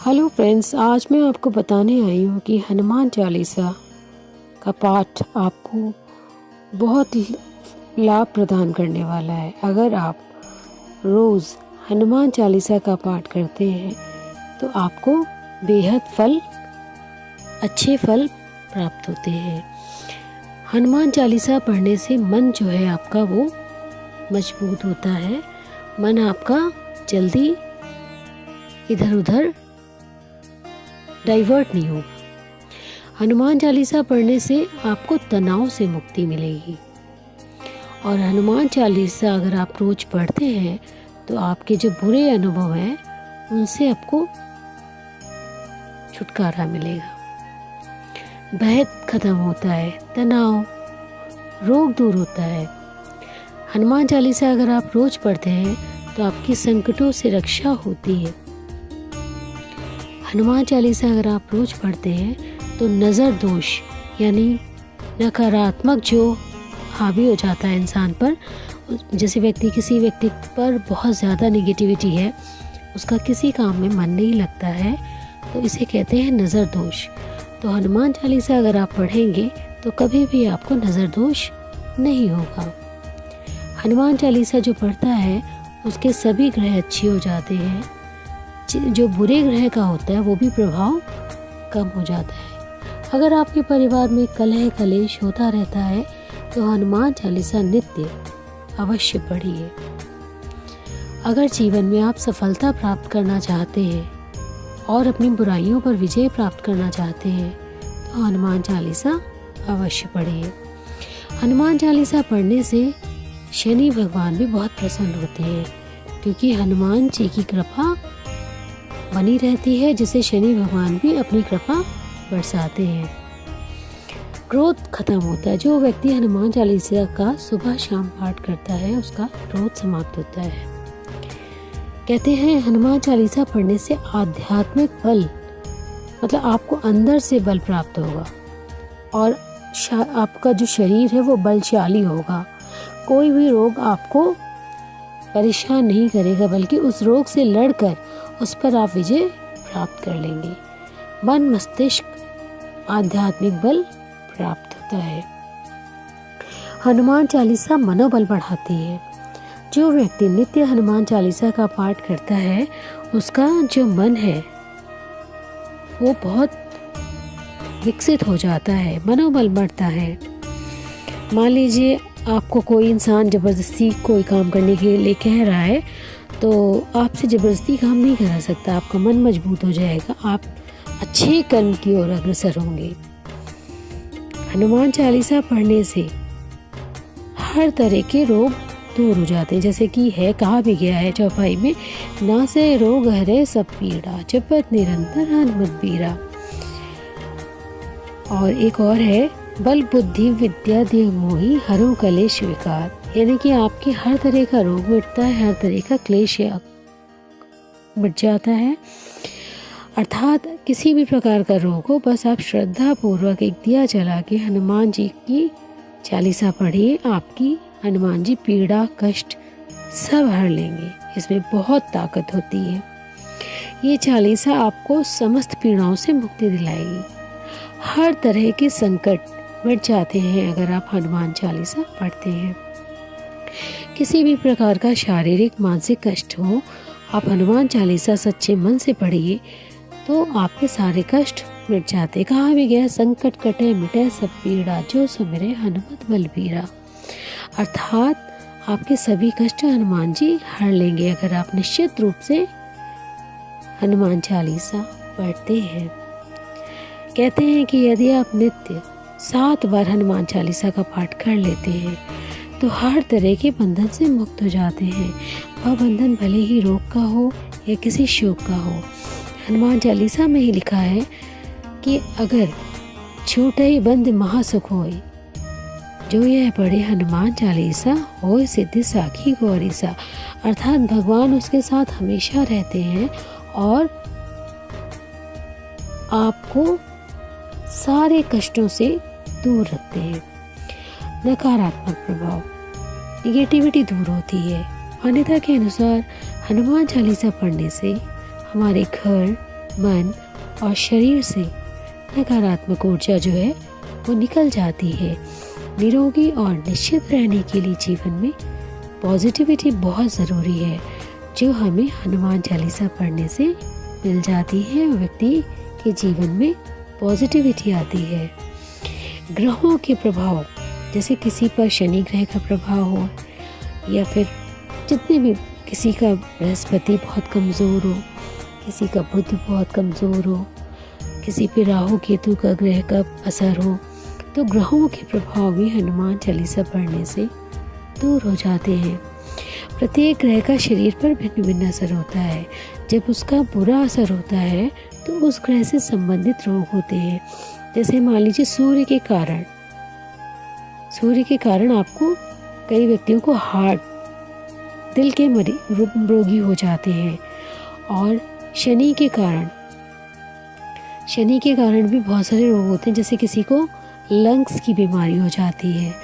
Hello friends, आज मैं आपको बताने आई हूँ कि हनुमान चालीसा का पाठ आपको बहुत लाभ प्रदान करने वाला है। अगर आप रोज़ हनुमान चालीसा का पाठ करते हैं तो आपको बेहद अच्छे फल प्राप्त होते हैं। हनुमान चालीसा पढ़ने से मन जो है आपका वो मजबूत होता है। मन आपका जल्दी इधर उधर डाइवर्ट नहीं होगा। हनुमान चालीसा पढ़ने से आपको तनाव से मुक्ति मिलेगी और हनुमान चालीसा अगर आप रोज पढ़ते हैं तो आपके जो बुरे अनुभव हैं उनसे आपको छुटकारा मिलेगा। भय खत्म होता है, तनाव, रोग दूर होता है। हनुमान चालीसा अगर आप रोज पढ़ते हैं तो आपकी संकटों से रक्षा होती है। हनुमान चालीसा अगर आप रोज पढ़ते हैं तो नज़र दोष यानी नकारात्मक जो हावी हो जाता है इंसान पर, जैसे किसी व्यक्ति पर बहुत ज़्यादा नेगेटिविटी है, उसका किसी काम में मन नहीं लगता है, तो इसे कहते हैं नज़र दोष। तो हनुमान चालीसा अगर आप पढ़ेंगे तो कभी भी आपको नज़र दोष नहीं होगा। हनुमान चालीसा जो पढ़ता है उसके सभी ग्रह अच्छे हो जाते हैं। जो बुरे ग्रह का होता है वो भी प्रभाव कम हो जाता है। अगर आपके परिवार में कलह कलेश होता रहता है तो हनुमान चालीसा नित्य अवश्य पढ़िए। अगर जीवन में आप सफलता प्राप्त करना चाहते हैं और अपनी बुराइयों पर विजय प्राप्त करना चाहते हैं तो हनुमान चालीसा अवश्य पढ़िए। हनुमान चालीसा पढ़ने से शनि भगवान भी बहुत प्रसन्न होते हैं, क्योंकि हनुमान जी की कृपा बनी रहती है, जिसे शनि भगवान भी अपनी कृपा बरसाते हैं। क्रोध खत्म होता है। जो व्यक्ति हनुमान चालीसा का सुबह शाम पाठ करता है उसका क्रोध समाप्त होता है। कहते हैं हनुमान चालीसा पढ़ने से आध्यात्मिक बल, मतलब आपको अंदर से बल प्राप्त होगा और आपका जो शरीर है वो बलशाली होगा। कोई भी रोग आपको परेशान नहीं करेगा, बल्कि उस रोग से लड़कर उस पर आप विजय प्राप्त कर लेंगे। मन मस्तिष्क आध्यात्मिक बल प्राप्त होता है। हनुमान चालीसा मनोबल बढ़ाती है। जो व्यक्ति नित्य हनुमान चालीसा का पाठ करता है उसका जो मन है वो बहुत विकसित हो जाता है, मनोबल बढ़ता है। मान लीजिए आपको कोई इंसान ज़बरदस्ती कोई काम करने के लिए कह रहा है तो आपसे ज़बरदस्ती काम नहीं करा सकता। आपका मन मजबूत हो जाएगा, आप अच्छे कर्म की ओर अग्रसर होंगे। हनुमान चालीसा पढ़ने से हर तरह के रोग दूर हो जाते हैं। जैसे कि कहा भी गया है चौपाई में, ना से रोग हरे सब पीड़ा, जपत निरंतर हनुमत बीरा। और एक और है, बल बुद्धि विद्या देह मोही हरो कलेश विकार, यानी कि आपके हर तरह का रोग मिटता है, हर तरह का क्लेश मिट जाता है। अर्थात किसी भी प्रकार का रोग हो, बस आप श्रद्धा पूर्वक एक दिया जला के हनुमान जी की चालीसा पढ़िए, आपकी हनुमान जी पीड़ा कष्ट सब हर लेंगे। इसमें बहुत ताकत होती है। ये चालीसा आपको समस्त पीड़ाओं से मुक्ति दिलाएगी। हर तरह के संकट मिट जाते हैं अगर आप हनुमान चालीसा पढ़ते हैं। किसी भी प्रकार का शारीरिक मानसिक कष्ट हो, आप हनुमान चालीसा सच्चे मन से पढ़िए तो आपके सारे कष्ट मिट जाते। कहा भी गया, संकट कटे मिटे सब पीड़ा, जो सुमिरे हनुमत बलबीरा। अर्थात आपके सभी कष्ट हनुमान जी हर लेंगे अगर आप निश्चित रूप से हनुमान चालीसा पढ़ते हैं। कहते हैं कि यदि आप नित्य 7 बार हनुमान चालीसा का पाठ कर लेते हैं तो हर तरह के बंधन से मुक्त हो जाते हैं। वह बंधन भले ही रोग का हो या किसी शोक का हो। हनुमान चालीसा में ही लिखा है कि अगर छूटे ही बंध महासुख होए, जो यह पढ़े हनुमान चालीसा होए सिद्धि साखी गौरीसा। अर्थात भगवान उसके साथ हमेशा रहते हैं और आपको सारे कष्टों से दूर रखते हैं। नकारात्मक प्रभाव, नेगेटिविटी दूर होती है। मान्यता के अनुसार हनुमान चालीसा पढ़ने से हमारे घर, मन और शरीर से नकारात्मक ऊर्जा जो है वो निकल जाती है। निरोगी और निश्चित रहने के लिए जीवन में पॉजिटिविटी बहुत ज़रूरी है, जो हमें हनुमान चालीसा पढ़ने से मिल जाती है। व्यक्ति के जीवन में पॉजिटिविटी आती है। ग्रहों के प्रभाव, जैसे किसी पर शनि ग्रह का प्रभाव हो, या फिर जितने भी, किसी का बृहस्पति बहुत कमज़ोर हो, किसी का बुध बहुत कमज़ोर हो, किसी पे राहु केतु का ग्रह का असर हो, तो ग्रहों के प्रभाव भी हनुमान चालीसा पढ़ने से दूर हो जाते हैं। प्रत्येक ग्रह का शरीर पर भिन्न भिन्न असर होता है। जब उसका बुरा असर होता है तो उस ग्रह से संबंधित रोग होते हैं। जैसे मान लीजिए सूर्य के कारण आपको, कई व्यक्तियों को हार्ट, दिल के रोगी हो जाते हैं। और शनि के कारण भी बहुत सारे रोग होते हैं। जैसे किसी को लंग्स की बीमारी हो जाती है।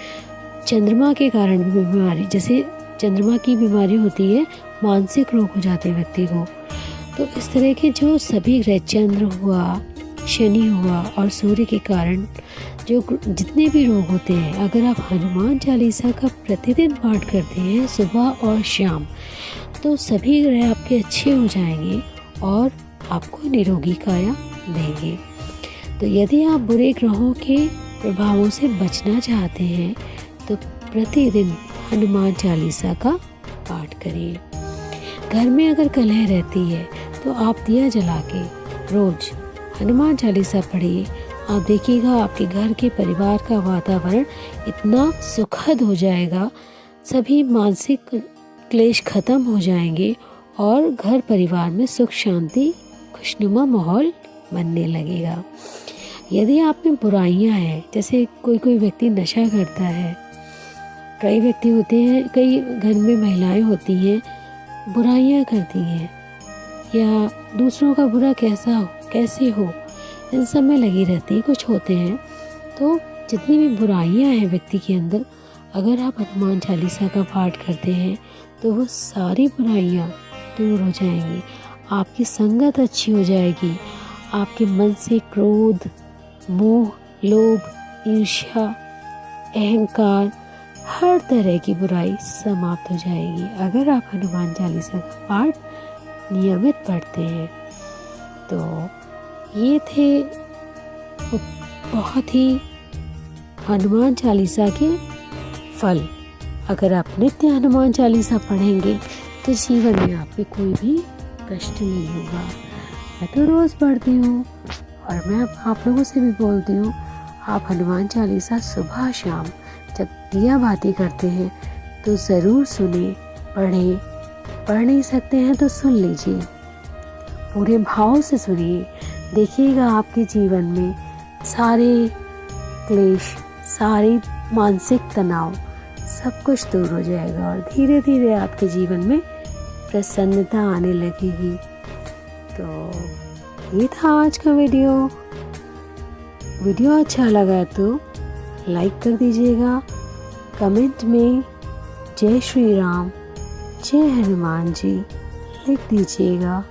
चंद्रमा के कारण भी बीमारी, जैसे चंद्रमा की बीमारी होती है, मानसिक रोग हो जाते हैं व्यक्ति को। तो इस तरह के जो सभी ग्रह, चंद्र हुआ, शनि हुआ और सूर्य के कारण जो जितने भी रोग होते हैं, अगर आप हनुमान चालीसा का प्रतिदिन पाठ करते हैं सुबह और शाम, तो सभी ग्रह आपके अच्छे हो जाएंगे और आपको निरोगी काया देंगे। तो यदि आप बुरे ग्रहों के प्रभावों से बचना चाहते हैं तो प्रतिदिन हनुमान चालीसा का पाठ करिए। घर में अगर कलह रहती है तो आप दिया जला के रोज हनुमान चालीसा पढ़िए। आप देखिएगा आपके घर के परिवार का वातावरण इतना सुखद हो जाएगा, सभी मानसिक क्लेश खत्म हो जाएंगे और घर परिवार में सुख शांति खुशनुमा माहौल बनने लगेगा। यदि आप में बुराइयां हैं, जैसे कोई व्यक्ति नशा करता है, कई व्यक्ति होते हैं, कई घर में महिलाएं होती हैं बुराइयां करती हैं, या दूसरों का बुरा कैसे हो इन सब में लगी रहती है, कुछ होते हैं। तो जितनी भी बुराइयां हैं व्यक्ति के अंदर, अगर आप हनुमान चालीसा का पाठ करते हैं तो वो सारी बुराइयां दूर हो जाएंगी, आपकी संगत अच्छी हो जाएगी, आपके मन से क्रोध, मोह, लोभ, ईर्ष्या, अहंकार, हर तरह की बुराई समाप्त हो जाएगी अगर आप हनुमान चालीसा का पाठ नियमित पढ़ते हैं। तो ये थे बहुत ही हनुमान चालीसा के फल। अगर आप नित्य हनुमान चालीसा पढ़ेंगे तो जीवन में आपके कोई भी कष्ट नहीं होगा। मैं तो रोज़ पढ़ती हूँ और मैं आप लोगों से भी बोलती हूँ, आप हनुमान चालीसा सुबह शाम जब दिया बाती करते हैं तो ज़रूर सुने, पढ़ें। पढ़ नहीं सकते हैं तो सुन लीजिए, पूरे भाव से सुनिए। देखिएगा आपके जीवन में सारे क्लेश, सारे मानसिक तनाव सब कुछ दूर हो जाएगा और धीरे धीरे आपके जीवन में प्रसन्नता आने लगेगी। तो ये था आज का वीडियो अच्छा लगा तो लाइक कर दीजिएगा, कमेंट में जय श्री राम, जय हनुमान जी लिख दीजिएगा।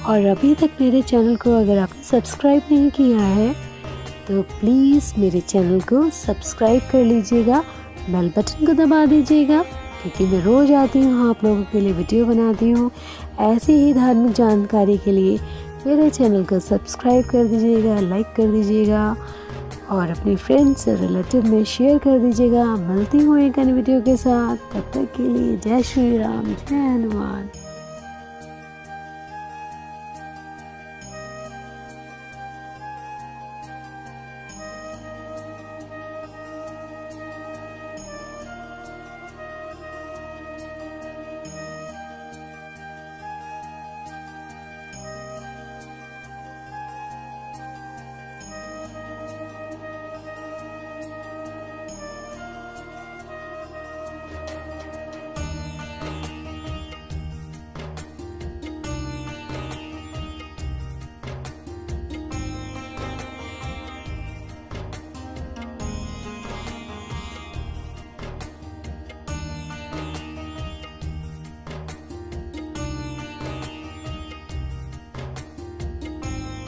और अभी तक मेरे चैनल को अगर आपने सब्सक्राइब नहीं किया है तो प्लीज़ मेरे चैनल को सब्सक्राइब कर लीजिएगा, बेल बटन को दबा दीजिएगा, क्योंकि मैं रोज़ आती हूँ आप लोगों के लिए वीडियो बनाती हूँ। ऐसी ही धार्मिक जानकारी के लिए मेरे चैनल को सब्सक्राइब कर दीजिएगा, लाइक कर दीजिएगा और अपने फ्रेंड्स और रिलेटिव में शेयर कर दीजिएगा। मिलती हूँ एक अन्य वीडियो के साथ, तब तक के लिए जय श्री राम, जय हनुमान।